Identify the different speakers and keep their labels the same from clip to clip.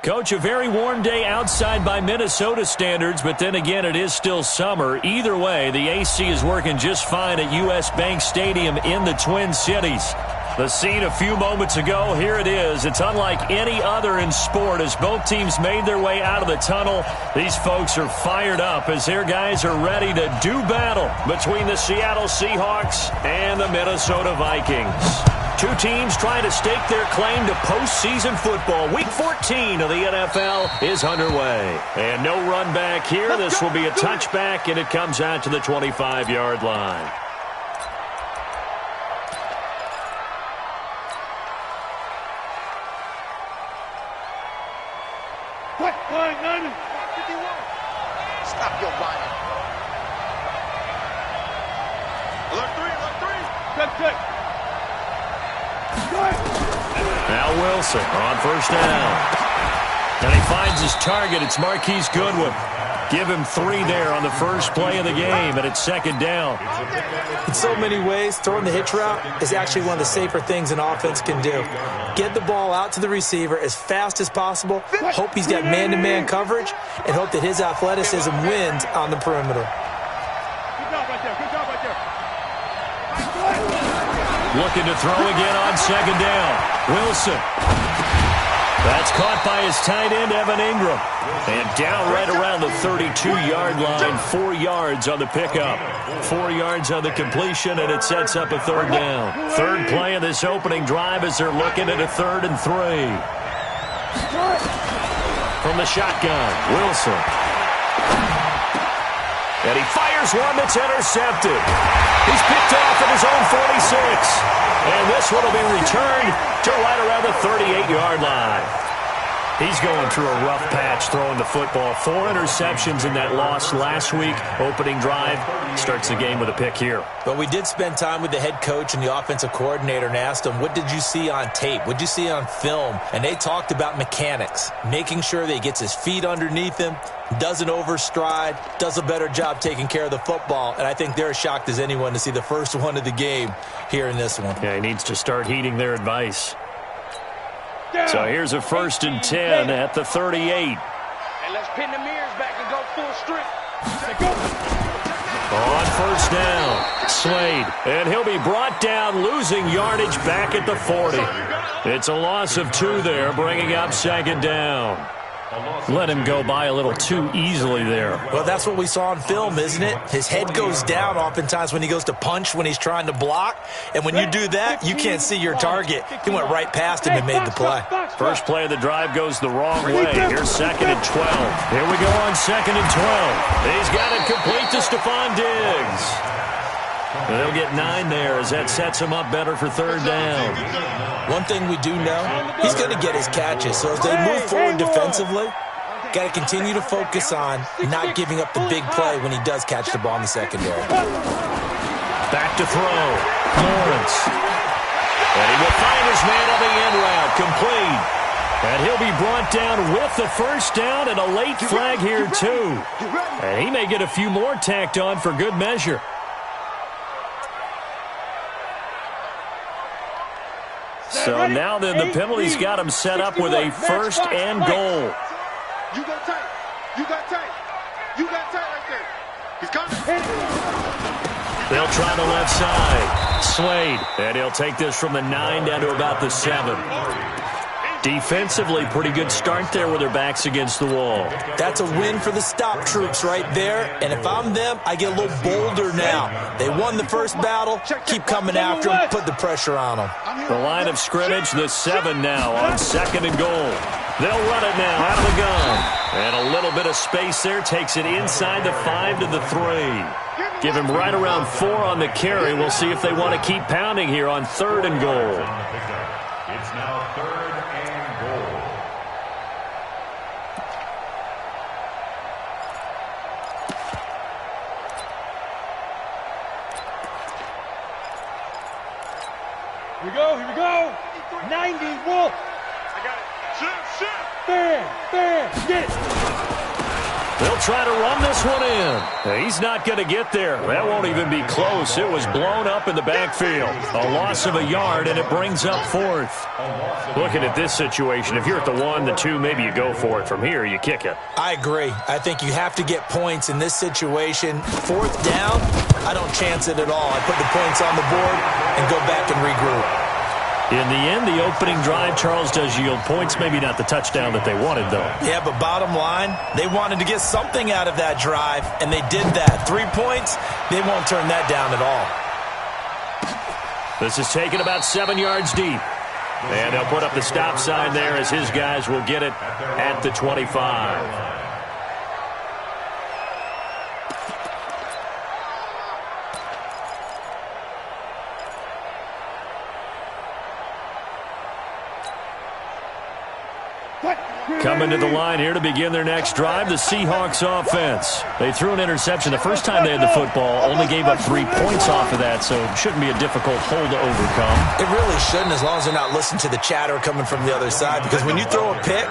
Speaker 1: Coach, a very warm day outside by Minnesota standards, but then again, it is still summer. Either way, the AC is working just fine at U.S. Bank Stadium in the Twin Cities. The scene a few moments ago, here it is. It's unlike any other in sport as both teams made their way out of the tunnel. These folks are fired up as their guys are ready to do battle between the Seattle Seahawks and the Minnesota Vikings. Two teams trying to stake their claim to postseason football. Week 14 of the NFL is underway. And no run back here. This will be a touchback, and it comes out to the 25-yard line.
Speaker 2: Stop your whining. Alert three. Good.
Speaker 1: Now Wilson on first down. And he finds his target. It's Marquise Goodwin. Give him 3 there on the first play of the game, and it's second down.
Speaker 3: In so many ways, throwing the hitch route is actually one of the safer things an offense can do. Get the ball out to the receiver as fast as possible, hope he's got man-to-man coverage, and hope that his athleticism wins on the perimeter.
Speaker 2: Good job right there.
Speaker 1: Looking to throw again on second down. Wilson. That's caught by his tight end, Evan Ingram. And down right around the 32-yard line. 4 yards on the pickup. 4 yards on the completion, and it sets up a third down. Third play of this opening drive as they're looking at a 3rd and 3. From the shotgun, Wilson. And he fires one that's intercepted. He's picked off at his own 46. And this one will be returned to right around the 38-yard line. He's going through a rough patch throwing the football. 4 interceptions in that loss last week. Opening drive starts the game with a pick here.
Speaker 3: But we did spend time with the head coach and the offensive coordinator and asked them, what did you see on tape? What did you see on film? And they talked about mechanics, making sure that he gets his feet underneath him, doesn't overstride, does a better job taking care of the football. And I think they're as shocked as anyone to see the first one of the game here in this one.
Speaker 1: Yeah, he needs to start heeding their advice. So here's a 1st and 10 at the 38.
Speaker 2: And let's pin the mirrors back and go full strip.
Speaker 1: On first down, Slade. And he'll be brought down, losing yardage back at the 40. It's a loss of 2 there, bringing up second down. Let him go by a little too easily there.
Speaker 3: Well, that's what we saw on film, isn't it? His head goes down oftentimes when he goes to punch, when he's trying to block. And when you do that, you can't see your target. He went right past him and made the play.
Speaker 1: First play of the drive goes the wrong way. Here's 2nd and 12. Here we go on 2nd and 12. He's got it complete to Stephon Diggs. And they'll get 9 there as that sets him up better for 3rd down.
Speaker 3: One thing we do know, he's going to get his catches. So as they move forward defensively, got to continue to focus on not giving up the big play when he does catch the ball in the secondary.
Speaker 1: Back to throw. Lawrence. And he will find his man on the end route. Complete. And he'll be brought down with the first down and a late flag here too. And he may get a few more tacked on for good measure. So now then the penalty's got him set up with a 1st and goal.
Speaker 2: You got tight. You got tight. You got tight right there. He's coming.
Speaker 1: They'll try the left side. Slade. And he'll take this from the 9 down to about the 7. Defensively, pretty good start there with their backs against the wall.
Speaker 3: That's a win for the stop troops right there. And if I'm them, I get a little bolder now. They won the first battle. Keep coming after them. Put the pressure on them.
Speaker 1: The line of scrimmage, the 7 now on 2nd and goal. They'll run it now out of the gun. And a little bit of space there. Takes it inside the 5 to the 3. Give him right around 4 on the carry. We'll see if they want to keep pounding here on 3rd and goal.
Speaker 4: It's now 3rd and goal.
Speaker 5: Here we go. 90, Wolf.
Speaker 2: I got it. Shoot.
Speaker 5: Bam, get it.
Speaker 1: They'll try to run this one in. He's not going to get there. That won't even be close. It was blown up in the backfield. A loss of a yard, and it brings up fourth. Looking at this situation, if you're at the 1, the 2, maybe you go for it. From here, you kick it.
Speaker 3: I agree. I think you have to get points in this situation. Fourth down, I don't chance it at all. I put the points on the board and go back and regroup.
Speaker 1: In the end, the opening drive, Charles, does yield points. Maybe not the touchdown that they wanted, though.
Speaker 3: Yeah, but bottom line, they wanted to get something out of that drive, and they did that. 3 points, they won't turn that down at all.
Speaker 1: This is taken about 7 yards deep. And they'll put up the stop sign there as his guys will get it at the 25. Coming to the line here to begin their next drive, the Seahawks offense. They threw an interception the first time they had the football, only gave up 3 points off of that, so it shouldn't be a difficult hole to overcome.
Speaker 3: It really shouldn't, as long as they're not listening to the chatter coming from the other side, because when you throw a pick,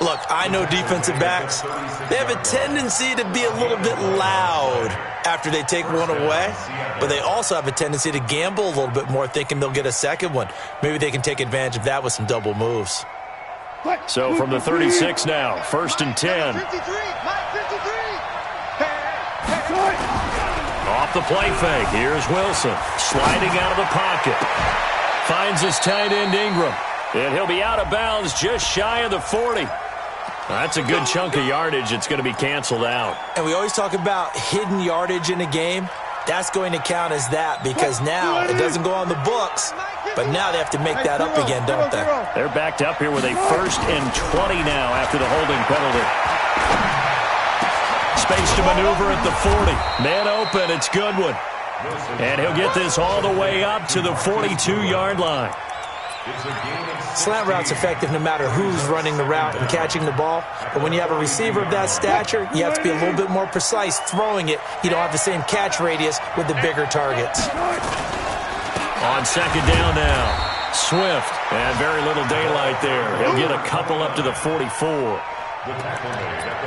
Speaker 3: look, I know defensive backs, they have a tendency to be a little bit loud after they take one away, but they also have a tendency to gamble a little bit more, thinking they'll get a second one. Maybe they can take advantage of that with some double moves.
Speaker 1: So from the 36 now, 1st and 10. Off the play fake, here's Wilson. Sliding out of the pocket. Finds his tight end Ingram. And he'll be out of bounds just shy of the 40. That's a good chunk of yardage. It's going to be canceled out.
Speaker 3: And we always talk about hidden yardage in a game. That's going to count as that, because now it doesn't go on the books, but now they have to make that up again, don't they?
Speaker 1: They're backed up here with a 1st and 20 now after the holding penalty. Space to maneuver at the 40. Man open, it's Goodwin. And he'll get this all the way up to the 42-yard line.
Speaker 3: Slant route's effective no matter who's running the route and catching the ball. But when you have a receiver of that stature, you have to be a little bit more precise throwing it. You don't have the same catch radius with the bigger targets.
Speaker 1: On 2nd down now, Swift. And very little daylight there. He'll get a couple up to the 44.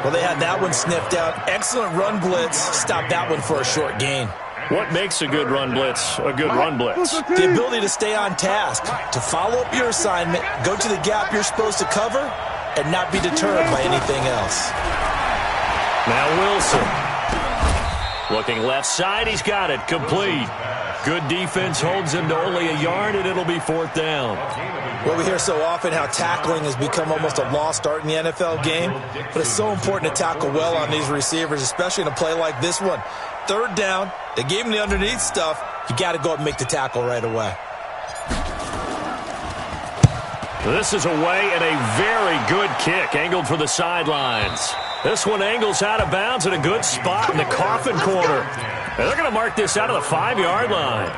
Speaker 3: Well, they had that one sniffed out. Excellent run blitz. Stopped that one for a short gain.
Speaker 1: What makes a good run blitz a good run blitz?
Speaker 3: The ability to stay on task, to follow up your assignment, go to the gap you're supposed to cover, and not be deterred by anything else.
Speaker 1: Now Wilson. Looking left side, he's got it. Complete. Good defense holds him to only a yard, and it'll be 4th down.
Speaker 3: Well, we hear so often how tackling has become almost a lost art in the NFL game, but it's so important to tackle well on these receivers, especially in a play like this one. 3rd down, they gave him the underneath stuff. You got to go up and make the tackle right away.
Speaker 1: This is away and a very good kick, angled for the sidelines. This one angles out of bounds at a good spot in the coffin corner. And they're going to mark this out of the 5-yard line.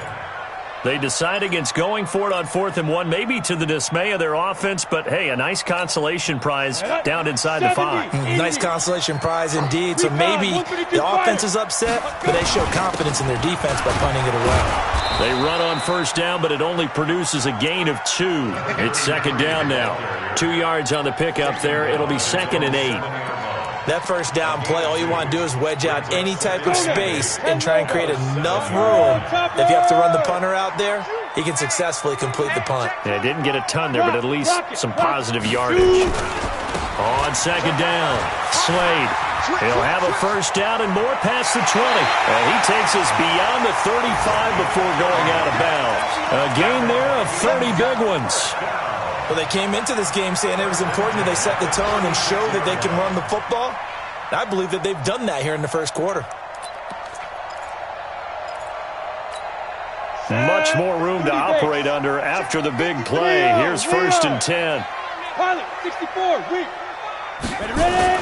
Speaker 1: They decide against going for it on 4th and 1, maybe to the dismay of their offense, but hey, a nice consolation prize down inside the 5.
Speaker 3: Nice consolation prize indeed. So maybe the offense is upset, but they show confidence in their defense by punting it away.
Speaker 1: They run on 1st down, but it only produces a gain of 2. It's 2nd down now. 2 yards on the pickup there. It'll be 2nd and 8.
Speaker 3: That 1st down play, all you want to do is wedge out any type of space and try and create enough room. If you have to run the punter out there, he can successfully complete the punt.
Speaker 1: Yeah, didn't get a ton there, but at least some positive yardage. On 2nd down, Slade. He'll have a 1st down and more past the 20. And he takes us beyond the 35 before going out of bounds. A gain there of 30 big ones.
Speaker 3: Well, they came into this game saying it was important that they set the tone and show that they can run the football. And I believe that they've done that here in the 1st quarter.
Speaker 1: Much more room to operate under after the big play. Here's 1st and 10.
Speaker 5: Pilot, 64, weak. Ready?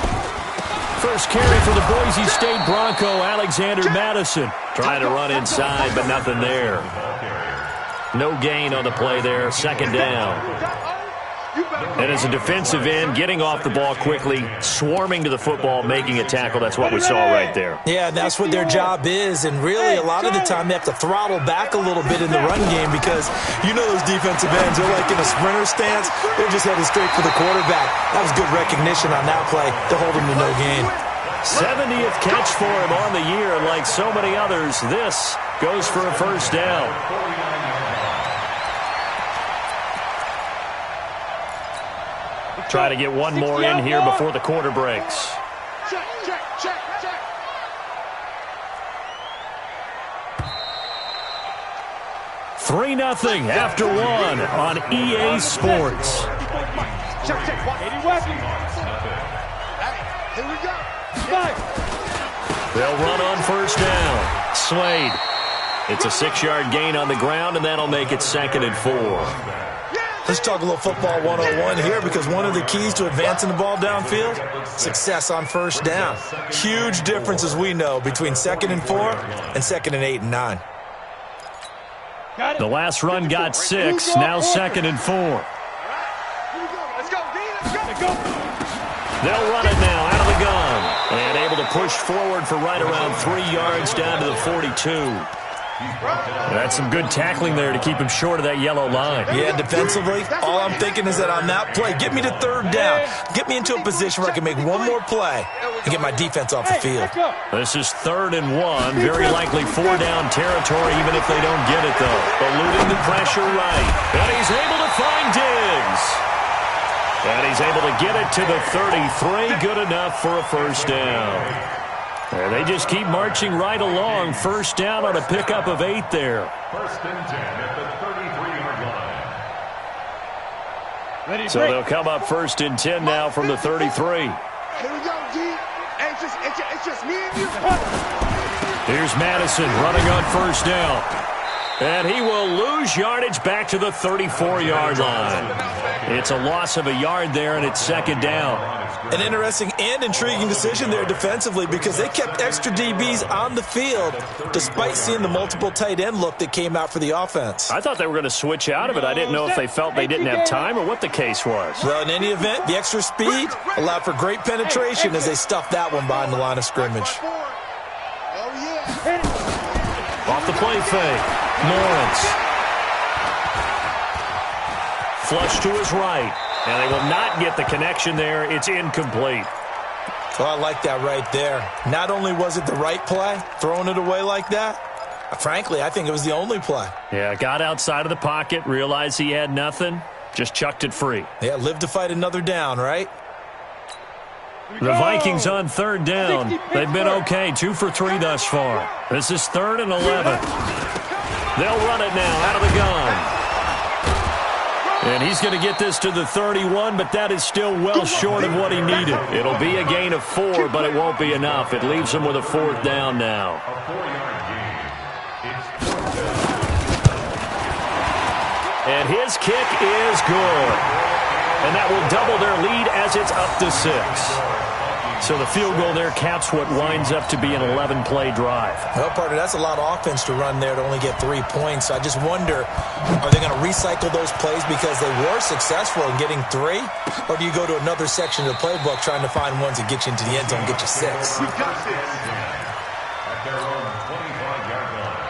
Speaker 1: First carry for the Boise State Bronco, Alexander Madison. Trying to run inside, but nothing there. No gain on the play there, 2nd down. And as a defensive end, getting off the ball quickly, swarming to the football, making a tackle, that's what we saw right there.
Speaker 3: Yeah, that's what their job is, and really a lot of the time they have to throttle back a little bit in the run game because you know those defensive ends, they're like in a sprinter stance, they're just headed straight for the quarterback. That was good recognition on that play to hold him to no gain.
Speaker 1: 70th catch for him on the year, and like so many others, this goes for a first down. Try to get one more in here before the quarter breaks.
Speaker 2: Check, check, check, check.
Speaker 1: Three 0 after one on EA Sports.
Speaker 2: Check, check. Watch. Here we go.
Speaker 1: They'll run on first down. Slade. It's a 6-yard gain on the ground, and that'll make it 2nd and 4.
Speaker 3: Let's talk a little football 101 here, because one of the keys to advancing the ball downfield, success on first down. Huge difference, as we know, between 2nd and 4 and 2nd and 8 and 9.
Speaker 1: The last run got 6, now 2nd and 4.
Speaker 2: Let's go, D. Let's go.
Speaker 1: They'll run it now out of the gun, and able to push forward for right around 3 yards down to the 42. That's some good tackling there to keep him short of that yellow line.
Speaker 3: Yeah, defensively, all I'm thinking is that on that play, get me to 3rd down. Get me into a position where I can make one more play and get my defense off the field.
Speaker 1: This is 3rd and 1, very likely 4-down territory, even if they don't get it, though. Eluding the pressure right. And he's able to find Diggs. And he's able to get it to the 33, good enough for a first down. And they just keep marching right along. First down on a pickup of 8 there.
Speaker 4: 1st and 10 at the 33-yard line.
Speaker 1: So they'll come up 1st and 10 now from the 33.
Speaker 2: Here we go, G. It's just me and you.
Speaker 1: Here's Madison running on first down. And he will lose yardage back to the 34-yard line. It's a loss of a yard there, and it's 2nd down.
Speaker 3: An interesting and intriguing decision there defensively, because they kept extra DBs on the field despite seeing the multiple tight end look that came out for the offense.
Speaker 1: I thought they were going to switch out of it. I didn't know if they felt they didn't have time or what the case was.
Speaker 3: Well, in any event, the extra speed allowed for great penetration as they stuffed that one behind the line of scrimmage.
Speaker 2: Oh, yeah.
Speaker 1: Off the play fake. Lawrence. Flush to his right. And they will not get the connection there. It's incomplete.
Speaker 3: Oh, I like that right there. Not only was it the right play, throwing it away like that, frankly, I think it was the only play.
Speaker 1: Yeah, got outside of the pocket, realized he had nothing, just chucked it free.
Speaker 3: Yeah, live to fight another down, right?
Speaker 1: The Vikings on 3rd down. They've been okay, 2 for 3 thus far. This is 3rd and 11. They'll run it now out of the gun. And he's going to get this to the 31, but that is still well short of what he needed. It'll be a gain of 4, but it won't be enough. It leaves him with a 4th down now.
Speaker 4: A 4-yard gain. It's 4th down.
Speaker 1: And his kick is good. And that will double their lead as it's up to 6. So the field goal there caps what winds up to be an 11-play drive.
Speaker 3: Well, partner, that's a lot of offense to run there to only get 3 points. So I just wonder, are they going to recycle those plays because they were successful in getting 3? Or do you go to another section of the playbook trying to find ones that get you into the end zone and get you 6?
Speaker 2: We got this.
Speaker 4: At their own 25-yard line.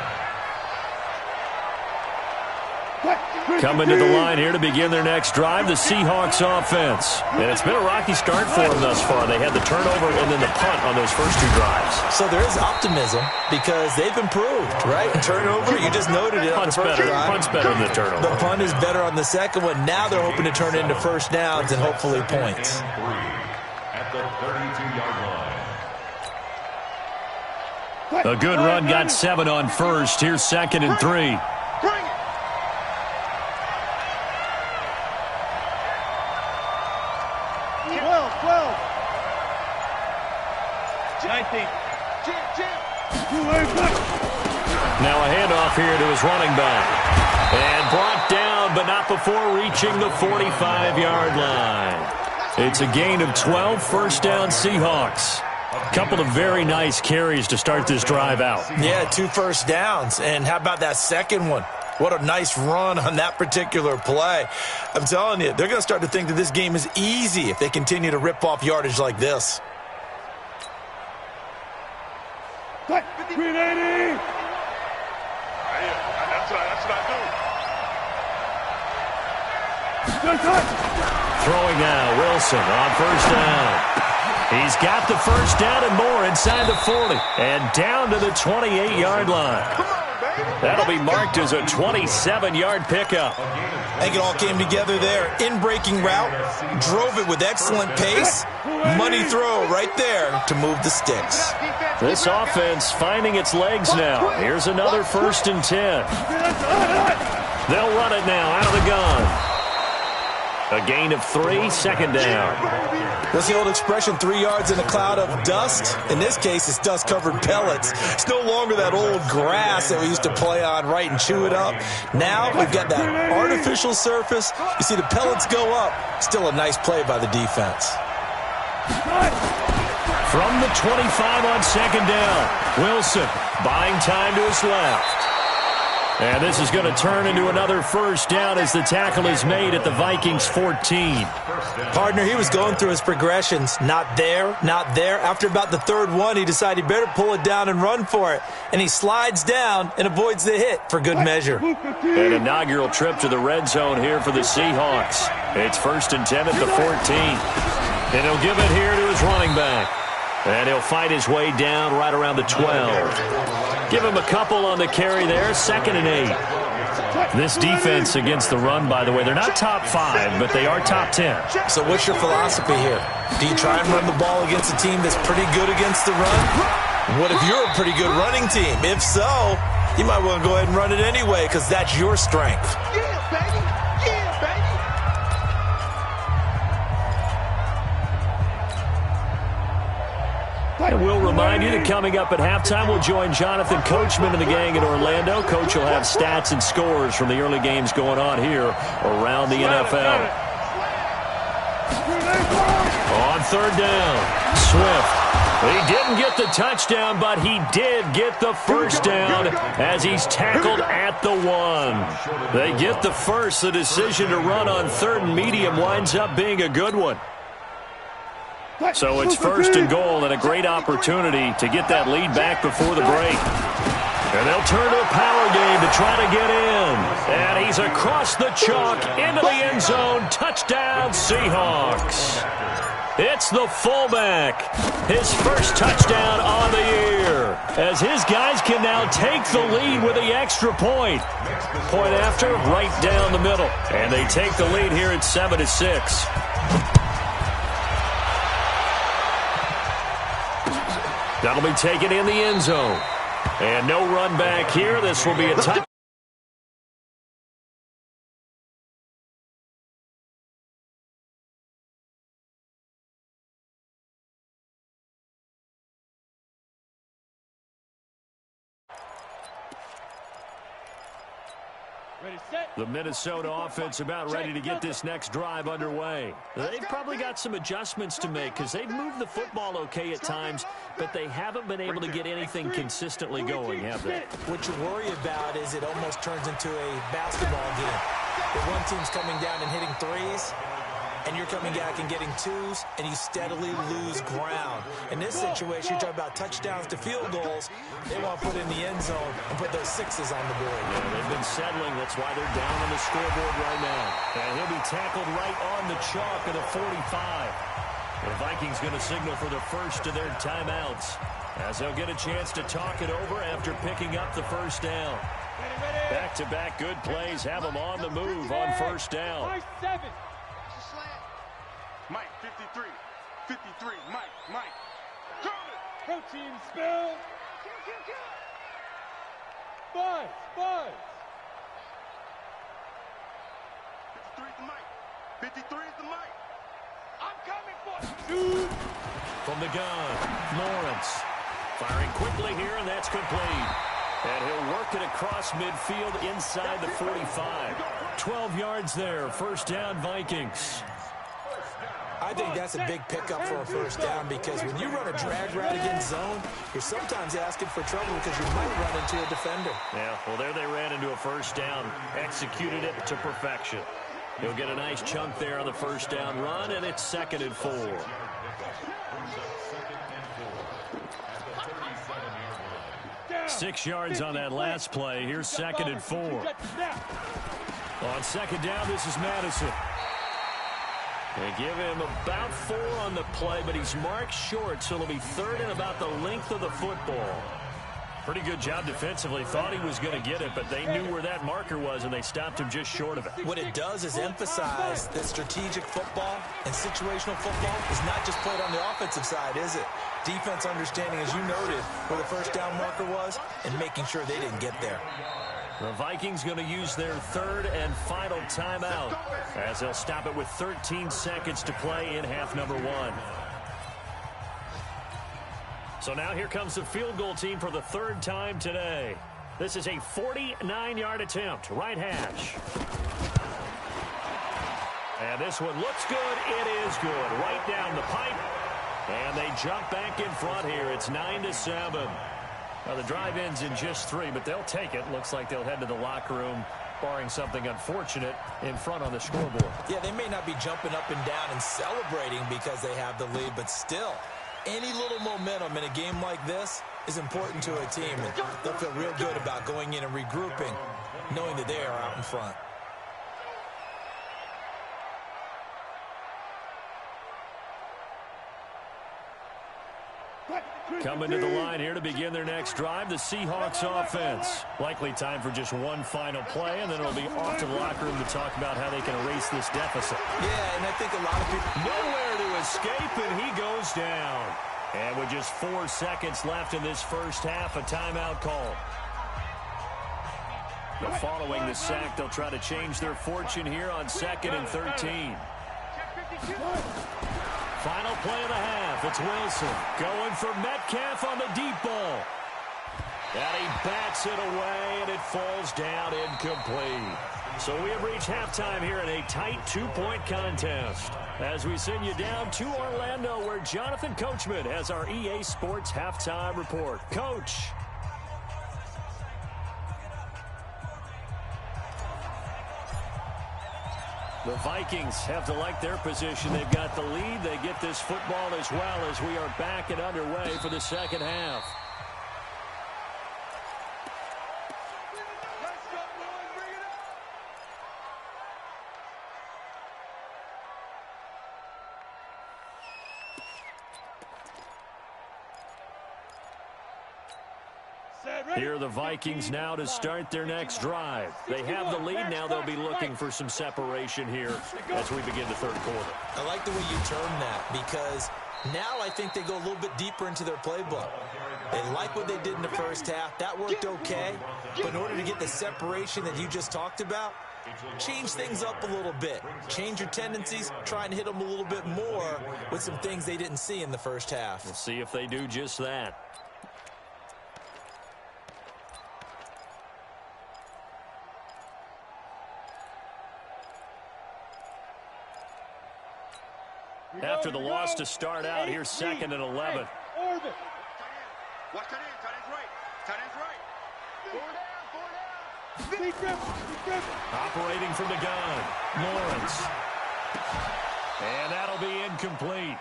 Speaker 1: Coming to the line here to begin their next drive, the Seahawks offense. And it's been a rocky start for them thus far. They had the turnover and then the punt on those first 2 drives.
Speaker 3: So there is optimism because they've improved, right? Turnover, you just noted it on the first drive.
Speaker 1: Punt's better than the turnover.
Speaker 3: The punt is better on the second one. Now they're hoping to turn it into first downs and hopefully points.
Speaker 4: 3 at the 32-yard line.
Speaker 1: A good run got 7 on first. Here's 2nd and 3.
Speaker 2: Bring it.
Speaker 1: Now a handoff here to his running back. And brought down, but not before reaching the 45-yard line. It's a gain of 12, first down Seahawks. A couple of very nice carries to start this drive out.
Speaker 3: Yeah, 2 first downs. And how about that second one? What a nice run on that particular play. I'm telling you, they're going to start to think that this game is easy if they continue to rip off yardage like this.
Speaker 5: 380.
Speaker 2: That's what I do.
Speaker 1: Throwing now, Wilson on first down. He's got the first down and more inside the 40. And down to the 28-yard line. That'll be marked as a 27-yard pickup.
Speaker 3: I think it all came together there. In-breaking route, drove it with excellent pace. Money throw right there to move the sticks.
Speaker 1: This offense finding its legs now. Here's another 1st and 10. They'll run it now out of the gun. A gain of 3, 2nd down.
Speaker 3: What's the old expression, 3 yards in a cloud of dust? In this case, it's dust-covered pellets. It's no longer that old grass that we used to play on, right, and chew it up. Now we've got that artificial surface. You see the pellets go up. Still a nice play by the defense.
Speaker 1: From the 25 on 2nd down, Wilson buying time to his left. And this is going to turn into another 1st down as the tackle is made at the Vikings 14.
Speaker 3: Partner, he was going through his progressions. Not there, not there. After about the 3rd one, he decided he better pull it down and run for it. And he slides down and avoids the hit for good measure.
Speaker 1: An inaugural trip to the red zone here for the Seahawks. It's 1st and 10 at the 14. And he'll give it here to his running back. And he'll fight his way down right around the 12. Give him a couple on the carry there, 2nd and 8. This defense against the run, by the way, they're not top 5, but they are top 10.
Speaker 3: So what's your philosophy here? Do you try and run the ball against a team that's pretty good against the run? What if you're a pretty good running team? If so, you might want to go ahead and run it anyway because that's your strength.
Speaker 2: Yeah, baby. Yeah, baby.
Speaker 1: And we'll remind you that coming up at halftime, we'll join Jonathan Coachman and the gang in Orlando. Coach will have stats and scores from the early games going on here around the NFL. On 3rd down, Swift. He didn't get the touchdown, but he did get the 1st down as he's tackled at the 1. They get the first. The decision to run on 3rd and medium winds up being a good one. So it's 1st and goal and a great opportunity to get that lead back before the break. And they'll turn to a power game to try to get in. And he's across the chalk into the end zone. Touchdown, Seahawks. It's the fullback. His first touchdown on the year. As his guys can now take the lead with the extra point. Point after, right down the middle. And they take the lead here at 7-6. That'll be taken in the end zone. And no run back here. This will be a touchdown. The Minnesota offense about ready to get this next drive underway. They've probably got some adjustments to make because they've moved the football okay at times, but they haven't been able to get anything consistently going, have they?
Speaker 3: What you worry about is it almost turns into a basketball game. If one team's coming down and hitting threes, and you're coming back and getting twos, and you steadily lose ground. In this situation, you're talking about touchdowns to field goals. They want to put in the end zone and put those sixes on the board.
Speaker 1: Yeah, they've been settling. That's why they're down on the scoreboard right now. And he'll be tackled right on the chalk of the 45. The Vikings going to signal for the first of their timeouts as they'll get a chance to talk it over after picking up the first down. Back-to-back good plays have them on the move on first down.
Speaker 2: Mike, 53. 53. Mike.
Speaker 5: Protein spill. Buzz.
Speaker 2: 53 is the Mike. 53 is the Mike. I'm coming for
Speaker 5: you.
Speaker 1: From the gun, Lawrence. Firing quickly here, and that's complete. And he'll work it across midfield inside the 45. 12 yards there. First down, Vikings.
Speaker 3: I think that's a big pickup for a first down because when you run a drag route against zone, you're sometimes asking for trouble because you might run into a defender.
Speaker 1: Yeah, well, there they ran into a first down, executed it to perfection. He'll get a nice chunk there on the first down run, and it's 2nd and 4.
Speaker 5: Down.
Speaker 1: 6 yards on that last play. Here's 2nd and 4. On second down, this is Madison. They give him about 4 on the play, but he's marked short, so it'll be 3rd and about the length of the football. Pretty good job defensively. Thought he was going to get it, but they knew where that marker was, and they stopped him just short of it.
Speaker 3: What it does is emphasize that strategic football and situational football is not just played on the offensive side, is it? Defense understanding, as you noted, where the first down marker was and making sure they didn't get there.
Speaker 1: The Vikings going to use their 3rd and final timeout as they'll stop it with 13 seconds to play in half number 1. So now here comes the field goal team for the 3rd time today. This is a 49-yard attempt, right hash. And this one looks good. It is good. Right down the pipe. And they jump back in front here. It's 9-7. Now, the drive ends in just 3, but they'll take it. Looks like they'll head to the locker room, barring something unfortunate, in front on the scoreboard.
Speaker 3: Yeah, they may not be jumping up and down and celebrating because they have the lead, but still, any little momentum in a game like this is important to a team, and they'll feel real good about going in and regrouping, knowing that they are out in front.
Speaker 1: Coming to the line here to begin their next drive, the Seahawks offense. Likely time for just one final play, and then it'll be off to the locker room to talk about how they can erase this deficit.
Speaker 3: Yeah, and I think a lot of people...
Speaker 1: Nowhere to escape, and he goes down. And with just 4 seconds left in this first half, a timeout call. But following the sack, they'll try to change their fortune here on 2nd and 13. Final play of the half. It's Wilson going for Metcalf on the deep ball. And he bats it away, and it falls down incomplete. So we have reached halftime here in a tight 2-point contest as we send you down to Orlando, where Jonathan Coachman has our EA Sports halftime report. Coach. The Vikings have to like their position. They've got the lead. They get this football as well as we are back and underway for the second half. Here are the Vikings now to start their next drive. They have the lead. Now they'll be looking for some separation here as we begin the 3rd quarter.
Speaker 3: I like the way you term that, because now I think they go a little bit deeper into their playbook. They like what they did in the first half. That worked okay. But in order to get the separation that you just talked about, change things up a little bit. Change your tendencies. Try and hit them a little bit more with some things they didn't see in the first half.
Speaker 1: We'll see if they do just that. After the loss to start out, here's 2nd and 11.
Speaker 2: Watch tight end. Tight end's right. Tight end's right.
Speaker 1: Operating from the gun, Lawrence. And that'll be incomplete.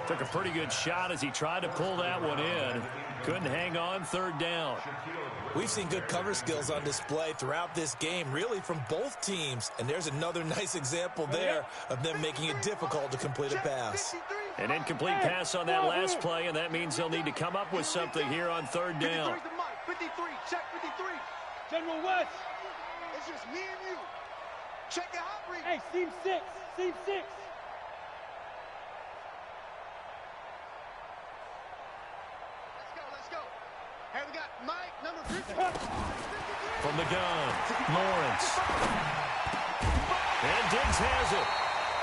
Speaker 1: Took a pretty good shot as he tried to pull that one in. Couldn't hang on, 3rd down.
Speaker 3: We've seen good cover skills on display throughout this game, really from both teams. And there's another nice example there of them making it difficult to complete a pass.
Speaker 1: An incomplete pass on that last play, and that means they'll need to come up with something here on 3rd down.
Speaker 2: 53, check 53.
Speaker 5: General West.
Speaker 2: It's just me and you. Check the hot read.
Speaker 5: Hey, seam 6. Seam 6.
Speaker 2: Let's go. Hey, we got Mike, number 50.
Speaker 1: From the gun, Lawrence. And Diggs has it.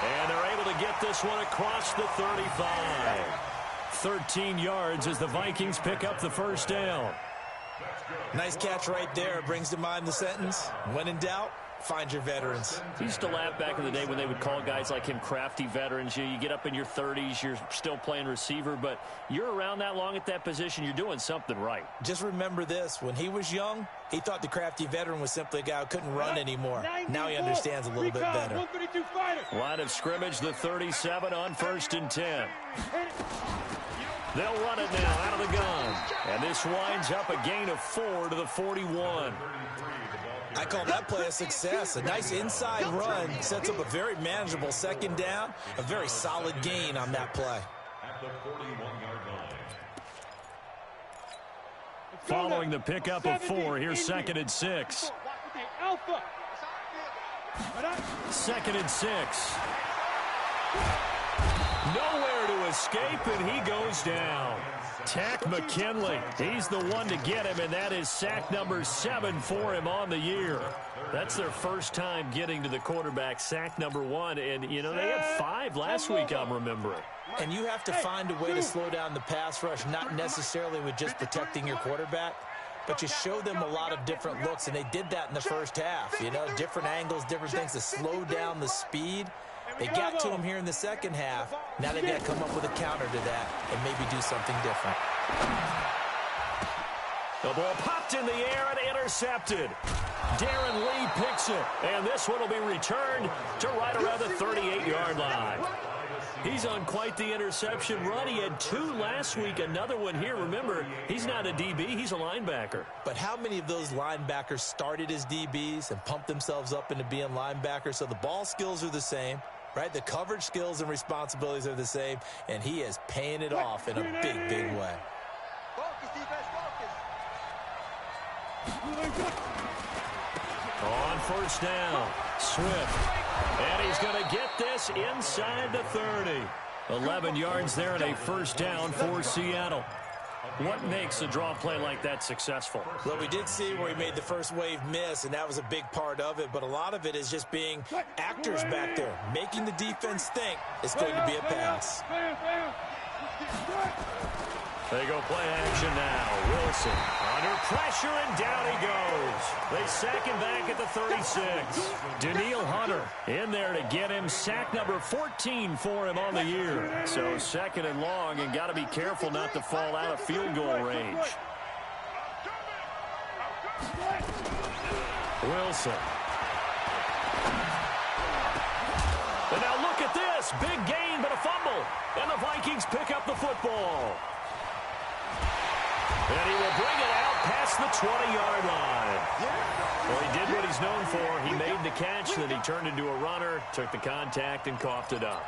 Speaker 1: And they're able to get this one across the 35. 13 yards as the Vikings pick up the first down.
Speaker 3: Nice catch right there. Brings to mind the sentence, when in doubt, find your veterans.
Speaker 1: He used to laugh back in the day when they would call guys like him crafty veterans. You get up in your 30s, you're still playing receiver, but you're around that long at that position, you're doing something right.
Speaker 3: Just remember this. When he was young, he thought the crafty veteran was simply a guy who couldn't run anymore. Now he understands a little bit better.
Speaker 1: Line of scrimmage, the 37 on 1st and 10. They'll run it now out of the gun. And this winds up a gain of 4 to the 41.
Speaker 3: I call that play a success. A nice inside run sets up a very manageable second down, a very solid gain on that play.
Speaker 4: At the 41-yard line.
Speaker 1: Following the pickup of 4, here's 2nd and 6.
Speaker 5: Alpha.
Speaker 1: 2nd and 6. Nowhere to escape, and he goes down. Tack McKinley, he's the one to get him, and that is sack number 7 for him on the year. That's their first time getting to the quarterback, sack number 1, and, you know, they had 5 last week, I'm remembering.
Speaker 3: And you have to find a way to slow down the pass rush, not necessarily with just protecting your quarterback, but you show them a lot of different looks, and they did that in the first half. You know, different angles, different things to slow down the speed. They got to him here in the second half. Now they got to come up with a counter to that and maybe do something different.
Speaker 1: The ball popped in the air and intercepted. Darren Lee picks it, and this one will be returned to right around the 38-yard line. He's on quite the interception run. He had 2 last week, another one here. Remember, he's not a DB, he's a linebacker.
Speaker 3: But how many of those linebackers started as DBs and pumped themselves up into being linebackers? So the ball skills are the same, right? The coverage skills and responsibilities are the same, and he is paying it off in a big, big way.
Speaker 2: Focus, defense, focus.
Speaker 1: On first down, Swift. And he's going to get this inside the 30. 11 yards there and a first down for Seattle. What makes a draw play like that successful?
Speaker 3: Well, we did see where he made the first wave miss, and that was a big part of it. But a lot of it is just being actors back there, making the defense think it's going to be a pass.
Speaker 1: They go play action now. Wilson under pressure, and down he goes. They sack him back at the 36. Daniil Hunter in there to get him. Sack number 14 for him on the year. So 2nd and long, and got to be careful not to fall out of field goal range. Wilson. And now look at this. Big gain, but a fumble. And the Vikings pick up the football. And he will bring it out past the 20-yard line. Well, he did what he's known for. He made the catch, then he turned into a runner, took the contact, and coughed it up.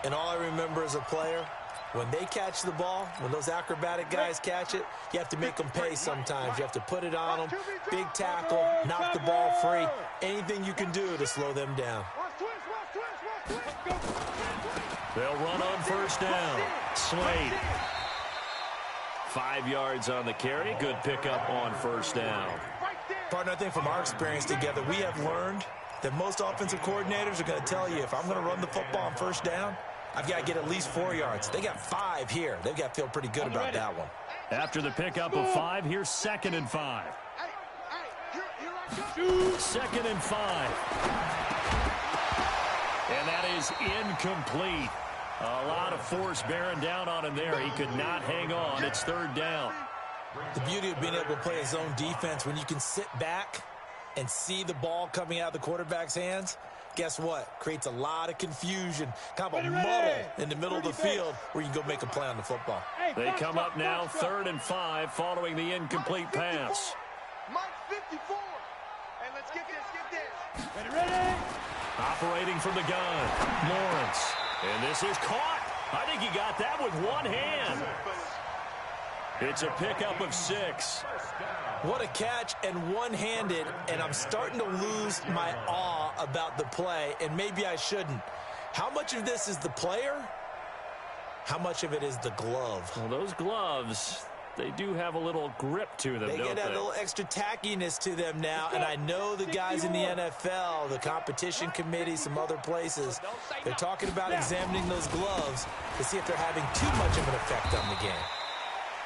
Speaker 3: And all I remember as a player, when they catch the ball, when those acrobatic guys catch it, you have to make them pay sometimes. You have to put it on them, big tackle, knock the ball free, anything you can do to slow them down.
Speaker 1: They'll run on first down. Slade. 5 yards on the carry. Good pickup on first down.
Speaker 3: Partner, I think from our experience together, we have learned that most offensive coordinators are going to tell you, if I'm going to run the football on first down, I've got to get at least 4 yards. They got 5 here. They've got to feel pretty good about that one.
Speaker 1: After the pickup of 5, here's 2nd and 5. 2nd and 5. And that is incomplete. A lot of force bearing down on him there. He could not hang on. It's 3rd down.
Speaker 3: The beauty of being able to play a zone defense, when you can sit back and see the ball coming out of the quarterback's hands, guess what? Creates a lot of confusion, kind of a muddle in the middle of the field where you can go make a play on the football.
Speaker 1: They come up now 3rd and 5 following the incomplete pass.
Speaker 2: Mike 54. Hey, let's get this,
Speaker 5: Ready?
Speaker 1: Operating from the gun, Lawrence. And this is caught. I think he got that with one hand. It's a pickup of 6.
Speaker 3: What a catch, and one-handed, and I'm starting to lose my awe about the play, and maybe I shouldn't. How much of this is the player? How much of it is the glove?
Speaker 1: Well, those gloves, they do have a little grip to them,
Speaker 3: They
Speaker 1: don't
Speaker 3: get that little extra tackiness to them now, and I know the guys in the NFL, the competition committee, some other places, they're talking about examining those gloves to see if they're having too much of an effect on the game.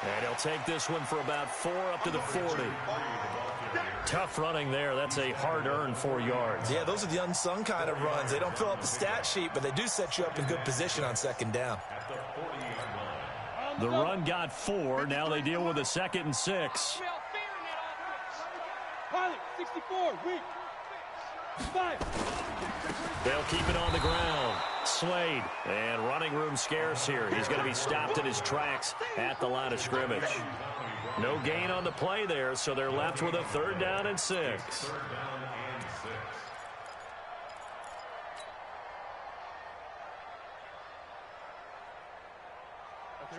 Speaker 1: And he'll take this one for about 4 up to the 40. Tough running there. That's a hard-earned 4 yards.
Speaker 3: Yeah, those are the unsung kind of runs. They don't fill up the stat sheet, but they do set you up in good position on 2nd down.
Speaker 1: The run got 4. Now they deal with a 2nd and 6.
Speaker 5: Pilot, 64, weak. 5.
Speaker 1: They'll keep it on the ground. Slade, and running room scarce here. He's going to be stopped in his tracks at the line of scrimmage. No gain on the play there, so they're left with a 3rd down and 6.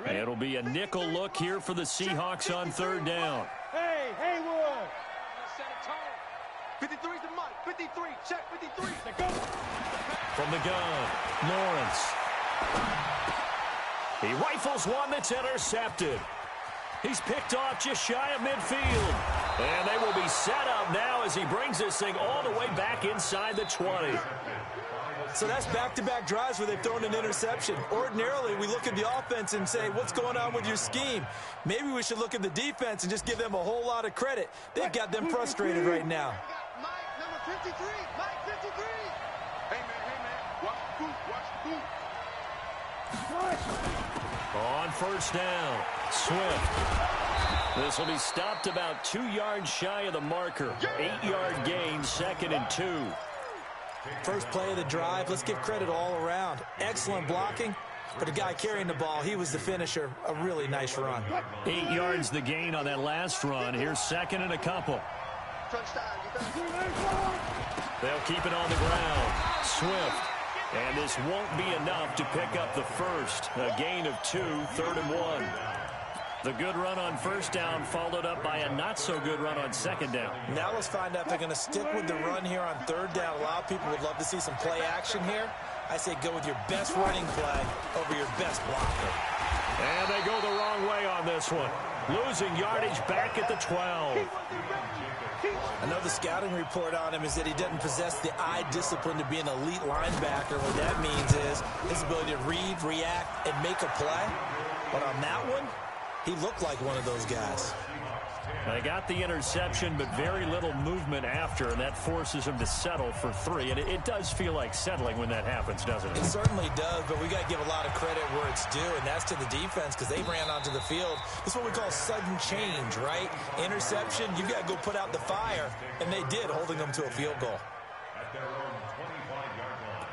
Speaker 1: It'll be a nickel look here for the Seahawks on third down.
Speaker 5: Hey, Haywood.
Speaker 2: 53's the Mike. 53. Check 53.
Speaker 5: Go.
Speaker 1: From the gun, Lawrence. He rifles one that's intercepted. He's picked off just shy of midfield. And they will be set up now as he brings this thing all the way back inside the 20.
Speaker 3: So that's back-to-back drives where they've thrown an interception. Ordinarily, we look at the offense and say, what's going on with your scheme? Maybe we should look at the defense and just give them a whole lot of credit. They've got them frustrated right now.
Speaker 2: Mike, number 53. Mike, 53. Hey, man. Watch the boot.
Speaker 1: On first down, Swift. This will be stopped about 2 yards shy of the marker. 8-yard gain, 2nd and 2.
Speaker 3: First play of the drive, let's give credit all around. Excellent blocking, but the guy carrying the ball, he was the finisher. A really nice run.
Speaker 1: 8 yards the gain on that last run. Here's 2nd and a couple. They'll keep it on the ground. Swift. And this won't be enough to pick up the first. A gain of 2, 3rd and 1. The good run on first down followed up by a not-so-good run on second down.
Speaker 3: Now let's find out if they're going to stick with the run here on third down. A lot of people would love to see some play action here. I say go with your best running play over your best blocker.
Speaker 1: And they go the wrong way on this one. Losing yardage back at the 12.
Speaker 3: I know the scouting report on him is that he doesn't possess the eye discipline to be an elite linebacker. What that means is his ability to read, react, and make a play. But on that one, he looked like one of those guys.
Speaker 1: They got the interception, but very little movement after, and that forces him to settle for 3. And it does feel like settling when that happens, doesn't it?
Speaker 3: It certainly does, but we got to give a lot of credit where it's due, and that's to the defense because they ran onto the field. This is what we call sudden change, right? Interception, you got to go put out the fire, and they did, holding them to a field goal.
Speaker 4: At their own 25-yard line.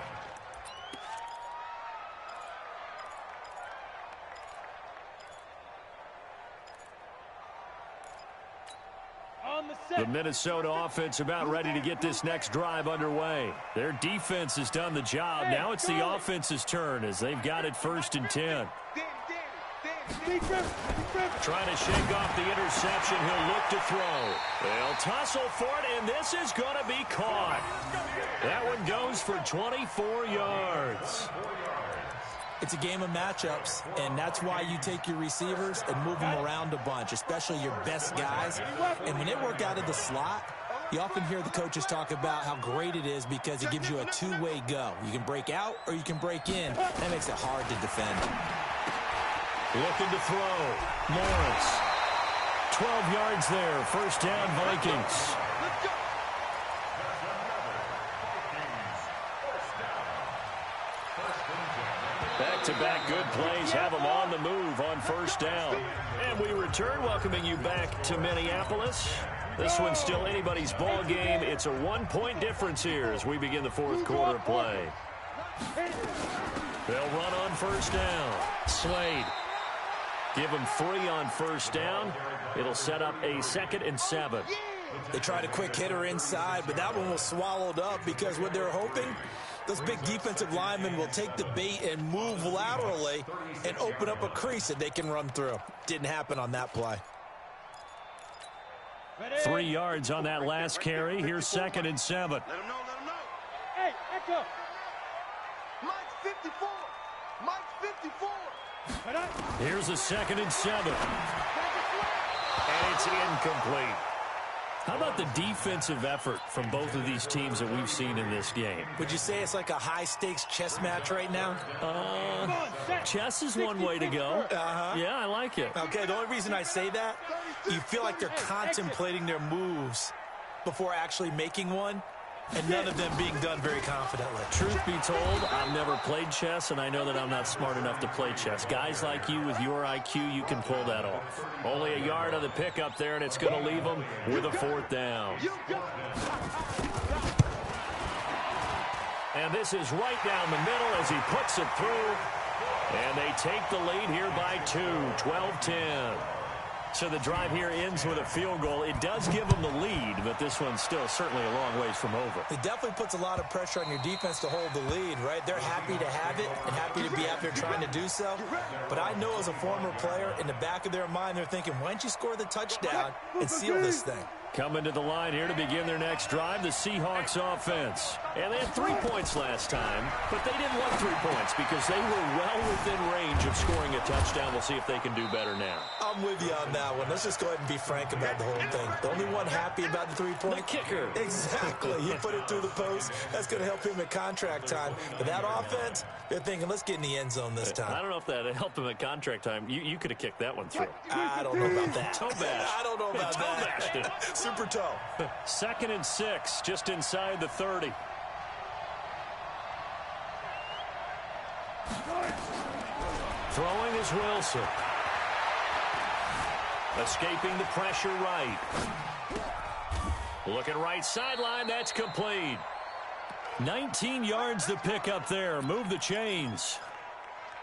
Speaker 1: The Minnesota offense about ready to get this next drive underway. Their defense has done the job. Now it's the offense's turn as they've got it 1st and 10. Trying to shake off the interception. He'll look to throw. They'll tussle for it, and this is going to be caught. That one goes for 24 yards.
Speaker 3: It's a game of matchups, and that's why you take your receivers and move them around a bunch, especially your best guys. And when they work out of the slot, you often hear the coaches talk about how great it is because it gives you a two-way go. You can break out or you can break in. That makes it hard to defend.
Speaker 1: Looking to throw. Lawrence. 12 yards there. First down, Vikings. Back-to-back good plays have them on the move on first down. And we return, welcoming you back to Minneapolis. This one's still anybody's ball game. It's a 1-point difference here as we begin the 4th quarter of play. They'll run on first down. Slade. Give them 3 on first down. It'll set up a 2nd and 7.
Speaker 3: They tried a quick hitter inside, but that one was swallowed up because what they're hoping, those big defensive linemen will take the bait and move laterally and open up a crease that they can run through. Didn't happen on that play.
Speaker 1: 3 yards on that last carry. Here's 2nd and 7.
Speaker 2: Let him know.
Speaker 5: Hey, Echo.
Speaker 2: Mike's 54. Mike's 54.
Speaker 1: Here's a 2nd and 7. And it's incomplete. How about the defensive effort from both of these teams that we've seen in this game?
Speaker 3: Would you say it's like a high-stakes chess match right now?
Speaker 1: Chess is one way to go. Yeah, I like it.
Speaker 3: Okay, the only reason I say that, you feel like they're contemplating their moves before actually making one, and none of them being done very confidently.
Speaker 1: Truth be told, I've never played chess, and I know that I'm not smart enough to play chess. Guys like you with your IQ, you can pull that off. Only a yard on the pickup there, and it's going to leave them with a 4th down. And this is right down the middle as he puts it through. And they take the lead here by 2, 12-10. So the drive here ends with a field goal. It does give them the lead, but this one's still certainly a long ways from over.
Speaker 3: It definitely puts a lot of pressure on your defense to hold the lead, right? They're happy to have it and happy to be out there trying to do so. But I know as a former player, in the back of their mind, they're thinking, why don't you score the touchdown and seal this thing?
Speaker 1: Coming to the line here to begin their next drive, the Seahawks offense. And they had 3 points last time, but they didn't want 3 points because they were well within range of scoring a touchdown. We'll see if they can do better now.
Speaker 3: I'm with you on that one. Let's just go ahead and be frank about the whole thing. The only one happy about the 3-point?
Speaker 1: The kicker.
Speaker 3: Exactly. He put it through the post. That's going to help him at contract time. But that offense, they're thinking, let's get in the end zone this time.
Speaker 1: I don't know if that helped him at contract time. You could have kicked that one through.
Speaker 3: I don't know about that.
Speaker 1: Toe bash.
Speaker 3: I don't know about that.
Speaker 1: Toe bashed it.
Speaker 3: Super toe.
Speaker 1: 2nd and 6, just inside the 30. Throwing is Wilson. Escaping the pressure right. Looking right sideline, that's complete. 19 yards to pick up there. Move the chains.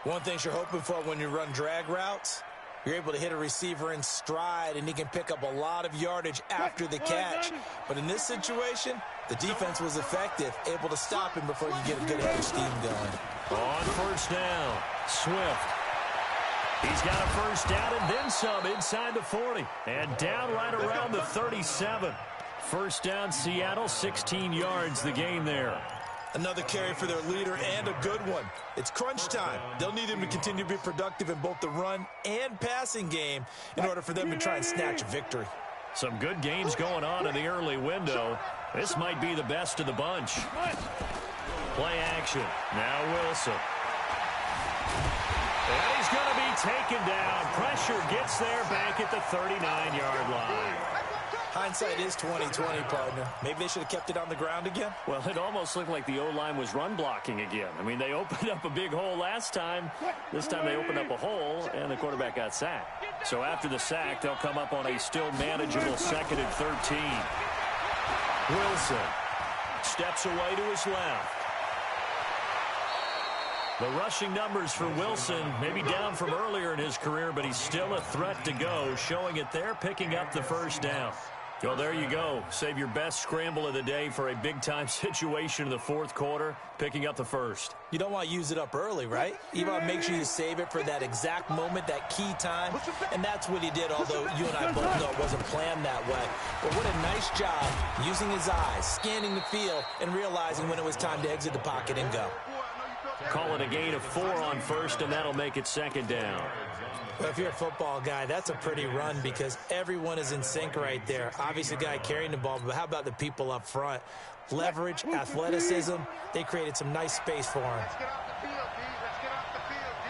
Speaker 3: One thing you're hoping for when you run drag routes, you're able to hit a receiver in stride, and he can pick up a lot of yardage after the catch. But in this situation, the defense was effective, able to stop him before you get a good head of steam going.
Speaker 1: On first down, Swift. He's got a first down and then some inside the 40. And down right around the 37. First down, Seattle, 16 yards the gain there.
Speaker 3: Another carry for their leader and a good one. It's crunch time. They'll need him to continue to be productive in both the run and passing game in order for them to try and snatch a victory.
Speaker 1: Some good games going on in the early window. This might be the best of the bunch. Play action. Now Wilson. And he's going to be taken down. Pressure gets there back at the 39-yard line.
Speaker 3: Hindsight is 20/20, partner. Maybe they should have kept it on the ground again.
Speaker 1: Well, it almost looked like the O-line was run blocking again. I mean, they opened up a big hole last time. This time they opened up a hole, and the quarterback got sacked. So after the sack, they'll come up on a still manageable 2nd and 13. Wilson steps away to his left. The rushing numbers for Wilson maybe down from earlier in his career, but he's still a threat to go, showing it there, picking up the first down. Well, there you go. Save your best scramble of the day for a big-time situation in the 4th quarter, picking up the first.
Speaker 3: You don't want to use it up early, right? You want to make sure you save it for that exact moment, that key time, and that's what he did, although you and I both know it wasn't planned that way. But what a nice job using his eyes, scanning the field, and realizing when it was time to exit the pocket and go.
Speaker 1: Call it a gain of 4 on first, and that'll make it 2nd down.
Speaker 3: Well, if you're a football guy, that's a pretty run because everyone is in sync right there. Obviously, the guy carrying the ball, but how about the people up front? Leverage, athleticism, they created some nice space for him.
Speaker 2: Let's get off the field, D. Let's get off the field, D.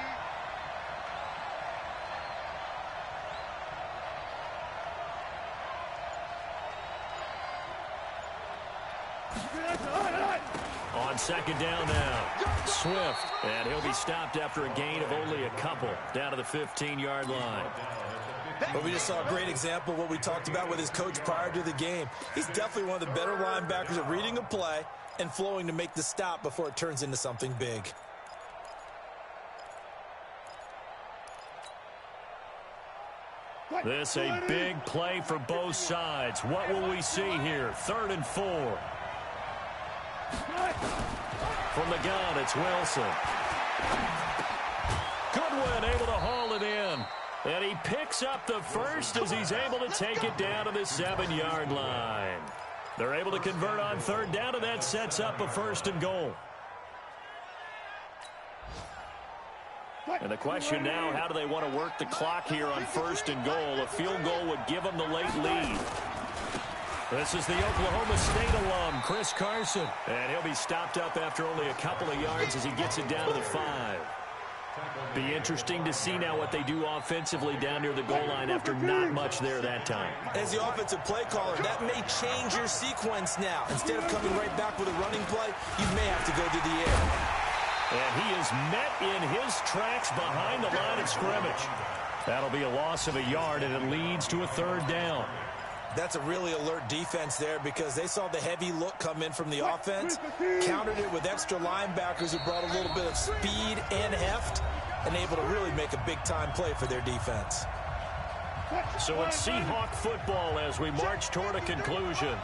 Speaker 1: On 2nd down now, Swift, and he'll be stopped after a gain of only a couple, down to the 15-yard line.
Speaker 3: But we just saw a great example of what we talked about with his coach prior to the game. He's definitely one of the better linebackers at reading a play and flowing to make the stop before it turns into something big.
Speaker 1: This a big play for both sides. What will we see here? 3rd and 4. From the gun, it's Wilson. Goodwin able to haul it in. And he picks up the first as he's able to take it down to the 7-yard line. They're able to convert on 3rd down, and that sets up a 1st and goal. And the question now, how do they want to work the clock here on 1st and goal? A field goal would give them the late lead. This is the Oklahoma State alum, Chris Carson. And he'll be stopped up after only a couple of yards as he gets it down to the 5. Be interesting to see now what they do offensively down near the goal line after not much there that time.
Speaker 3: As the offensive play caller, that may change your sequence now. Instead of coming right back with a running play, you may have to go to the air.
Speaker 1: And he is met in his tracks behind the line of scrimmage. That'll be a loss of a yard, and it leads to a 3rd down.
Speaker 3: That's a really alert defense there because they saw the heavy look come in from the offense, countered it with extra linebackers who brought a little bit of speed and heft, and able to really make a big-time play for their defense.
Speaker 1: So it's Seahawk football as we march toward a conclusion.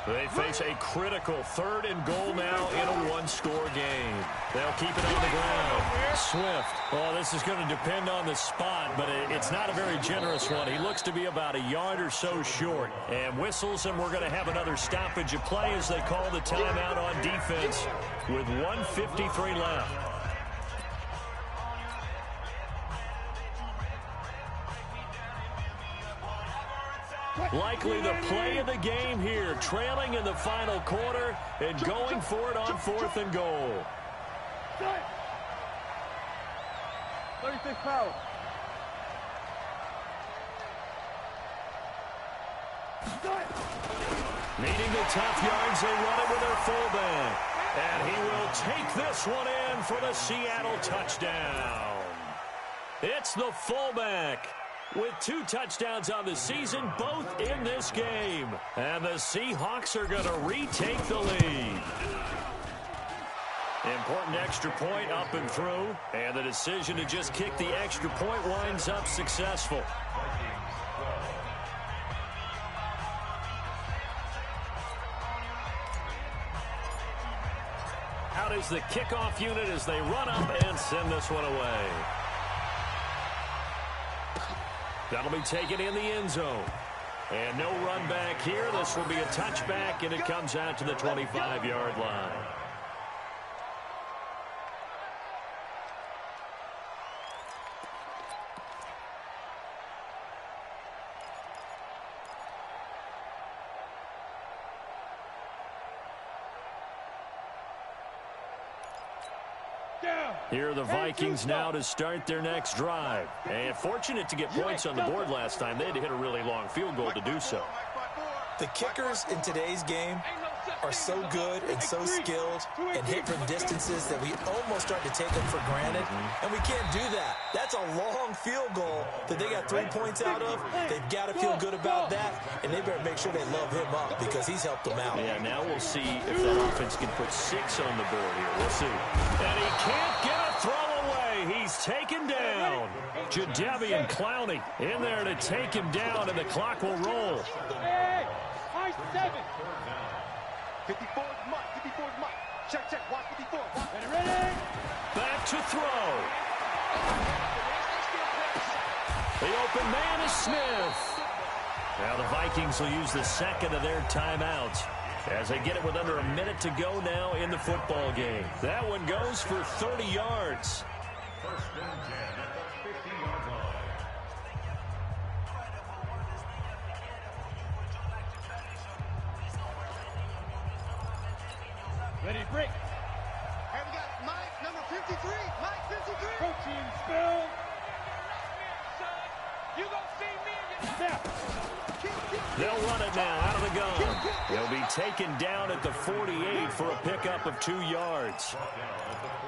Speaker 1: They face a critical 3rd and goal now in a one-score game. They'll keep it on the ground. Swift. Oh, this is going to depend on the spot, but it's not a very generous one. He looks to be about a yard or so short. And whistles, and we're going to have another stoppage of play as they call the timeout on defense with 1:53 left. Likely the play of the game here, trailing in the final quarter and going for it on 4th and goal.
Speaker 5: 36 power.
Speaker 1: Needing the tough yards, they run it with their fullback. And he will take this one in for the Seattle touchdown. It's the fullback with 2 touchdowns on the season, both in this game. And the Seahawks are going to retake the lead. Important extra point up and through. And the decision to just kick the extra point winds up successful. Out is the kickoff unit as they run up and send this one away. That'll be taken in the end zone. And no run back here. This will be a touchback, and it comes out to the 25-yard line. Here are the Vikings now to start their next drive. And fortunate to get points on the board last time. They had to hit a really long field goal to do so.
Speaker 3: The kickers in today's game are so good and so skilled and hit from distances that we almost start to take them for granted. And we can't do that. That's a long field goal that they got 3 points out of. They've got to feel good about that, and they better make sure they love him up because he's helped them out.
Speaker 1: Yeah, now we'll see if that offense can put 6 on the board here. We'll see. And he can't get a throw away. He's taken down. Jadeveon Clowney in there to take him down, and the clock will roll.
Speaker 5: Hey, high 7.
Speaker 2: 54 is Mike. 54 is Mike. Check, check. Watch 54. Watch.
Speaker 5: Ready?
Speaker 1: Back to throw. The open man is Smith. Now the Vikings will use the second of their timeouts as they get it with under a minute to go now in the football game. That one goes for 30 yards.
Speaker 4: 1st and 10 at the 50-yard line.
Speaker 5: Ready, break.
Speaker 2: Hey, we got Mike, number 53. Mike, 53.
Speaker 5: Protein spill.
Speaker 2: You gonna see me in your
Speaker 5: Snap.
Speaker 1: They'll run it now out of the gun. They'll be taken down at the 48 for a pickup of 2 yards.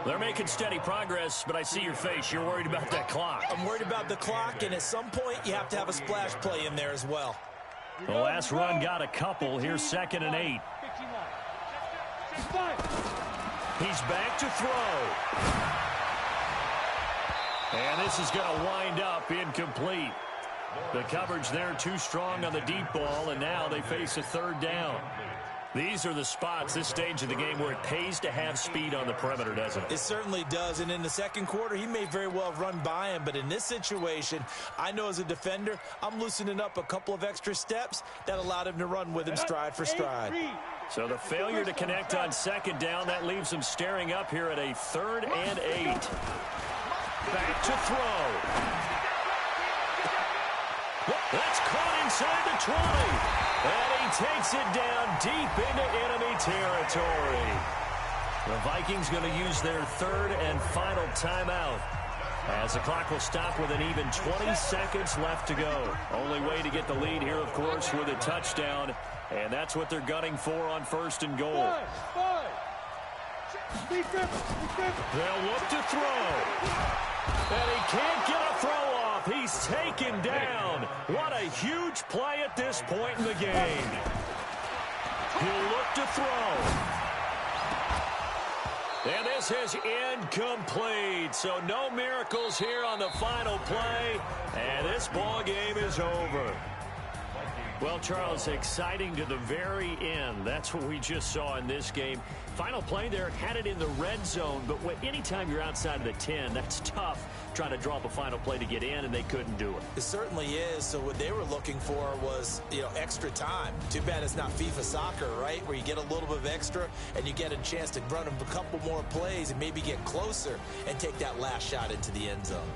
Speaker 1: They're making steady progress, but I see your face. You're worried about that clock.
Speaker 3: I'm worried about the clock, and at some point you have to have a splash play in there as well.
Speaker 1: The last run got a couple. Here's 2nd and 8.
Speaker 5: 59.
Speaker 1: He's back to throw. And this is going to wind up incomplete. The coverage there too strong on the deep ball, and now they face a 3rd down. These are the spots, this stage of the game, where it pays to have speed on the perimeter, doesn't it?
Speaker 3: It certainly does, and in the second quarter, he may very well have run by him, but in this situation, I know as a defender, I'm loosening up a couple of extra steps that allowed him to run with him stride for stride.
Speaker 1: So the failure to connect on 2nd down, that leaves him staring up here at a 3rd and 8. Back to throw. That's caught inside the 20. And he takes it down deep into enemy territory. The Vikings going to use their 3rd and final timeout, as the clock will stop with an even 20 seconds left to go. Only way to get the lead here, of course, with a touchdown. And that's what they're gunning for on 1st and goal. They'll look to throw. And he can't get a throw off. He's taken down. What a huge play at this point in the game. He'll look to throw. And this is incomplete. So no miracles here on the final play. And this ball game is over. Well, Charles, exciting to the very end. That's what we just saw in this game. Final play there, had it in the red zone. But anytime you're outside of the 10, that's tough trying to draw up a final play to get in, and they couldn't do it.
Speaker 3: It certainly is. So what they were looking for was, extra time. Too bad it's not FIFA soccer, right, where you get a little bit of extra and you get a chance to run a couple more plays and maybe get closer and take that last shot into the end zone.